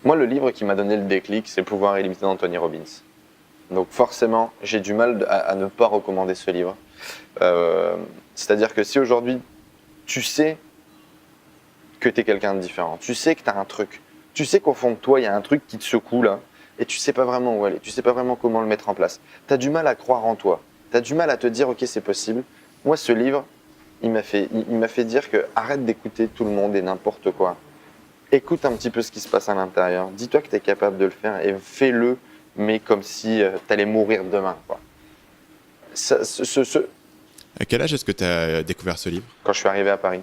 Moi, le livre qui m'a donné le déclic, c'est Pouvoir illimité d'Anthony Robbins. Donc forcément, j'ai du mal à ne pas recommander ce livre. C'est-à-dire que si aujourd'hui, tu sais que tu es quelqu'un de différent, tu sais que tu as un truc, tu sais qu'au fond de toi, il y a un truc qui te secoue là, et tu sais pas vraiment où aller, tu sais pas vraiment comment le mettre en place. Tu as du mal à croire en toi, tu as du mal à te dire ok, c'est possible. Moi, ce livre, il m'a fait dire que arrête d'écouter tout le monde et n'importe quoi. Écoute un petit peu ce qui se passe à l'intérieur, dis-toi que tu es capable de le faire et fais-le, mais comme si tu allais mourir demain, quoi. À quel âge est-ce que tu as découvert ce livre? Quand je suis arrivé à Paris.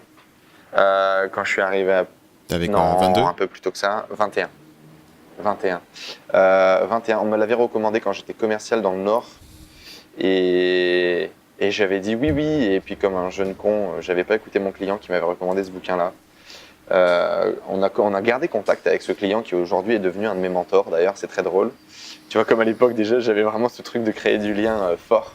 Quand je suis arrivé à... T'avais quoi, Non, 22? un peu plus tôt que ça, 21. 21. 21. On me l'avait recommandé quand j'étais commercial dans le Nord. Et j'avais dit oui, oui. Et puis comme un jeune con, j'avais pas écouté mon client qui m'avait recommandé ce bouquin-là. On a gardé contact avec ce client qui aujourd'hui est devenu un de mes mentors. D'ailleurs, c'est très drôle. Tu vois, comme à l'époque déjà, j'avais vraiment ce truc de créer du lien fort.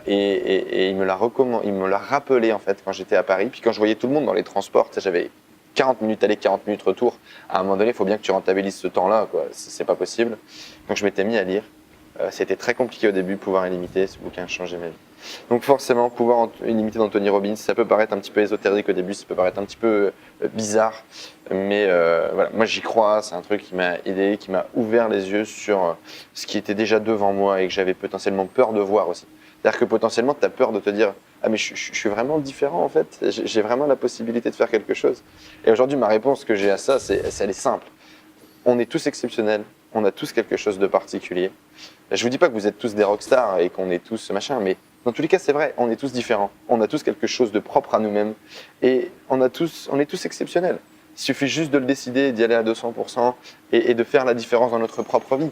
Et il me l'a rappelé en fait quand j'étais à Paris. Puis quand je voyais tout le monde dans les transports, j'avais 40 minutes aller, 40 minutes retour. À un moment donné, il faut bien que tu rentabilises ce temps-là, quoi. C'est pas possible. Donc je m'étais mis à lire. C'était très compliqué au début, Pouvoir illimité. Ce bouquin a changé ma vie. Donc forcément, Pouvoir illimité d'Anthony Robbins, ça peut paraître un petit peu ésotérique au début, ça peut paraître un petit peu bizarre, mais voilà, moi j'y crois. C'est un truc qui m'a aidé, qui m'a ouvert les yeux sur ce qui était déjà devant moi et que j'avais potentiellement peur de voir aussi. C'est-à-dire que potentiellement, tu as peur de te dire « Ah mais je suis vraiment différent en fait, j'ai vraiment la possibilité de faire quelque chose ». Et aujourd'hui, ma réponse que j'ai à ça, elle est simple. On est tous exceptionnels, on a tous quelque chose de particulier. Je vous dis pas que vous êtes tous des rockstars et qu'on est tous machin, mais dans tous les cas, c'est vrai, on est tous différents. On a tous quelque chose de propre à nous-mêmes et on est tous exceptionnels. Il suffit juste de le décider, d'y aller à 200% et de faire la différence dans notre propre vie.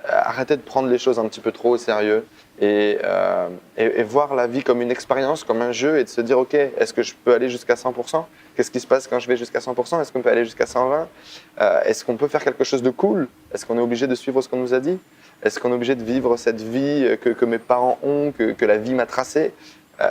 Arrêtez de prendre les choses un petit peu trop au sérieux et voir la vie comme une expérience, comme un jeu et de se dire ok, est-ce que je peux aller jusqu'à 100%? Qu'est-ce qui se passe quand je vais jusqu'à 100%? Est-ce qu'on peut aller jusqu'à 120? Est-ce qu'on peut faire quelque chose de cool? Est-ce qu'on est obligé de suivre ce qu'on nous a dit? Est-ce qu'on est obligé de vivre cette vie que mes parents ont, que la vie m'a tracée? Je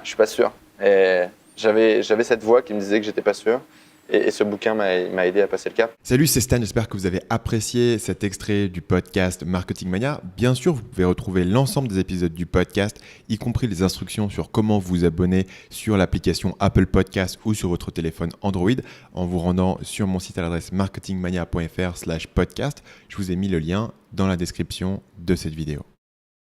suis pas sûr. Et j'avais cette voix qui me disait que j'étais pas sûr. Et ce bouquin m'a aidé à passer le cap. Salut, c'est Stan, j'espère que vous avez apprécié cet extrait du podcast Marketing Mania. Bien sûr, vous pouvez retrouver l'ensemble des épisodes du podcast, y compris les instructions sur comment vous abonner sur l'application Apple Podcast ou sur votre téléphone Android en vous rendant sur mon site à l'adresse marketingmania.fr/podcast. Je vous ai mis le lien dans la description de cette vidéo.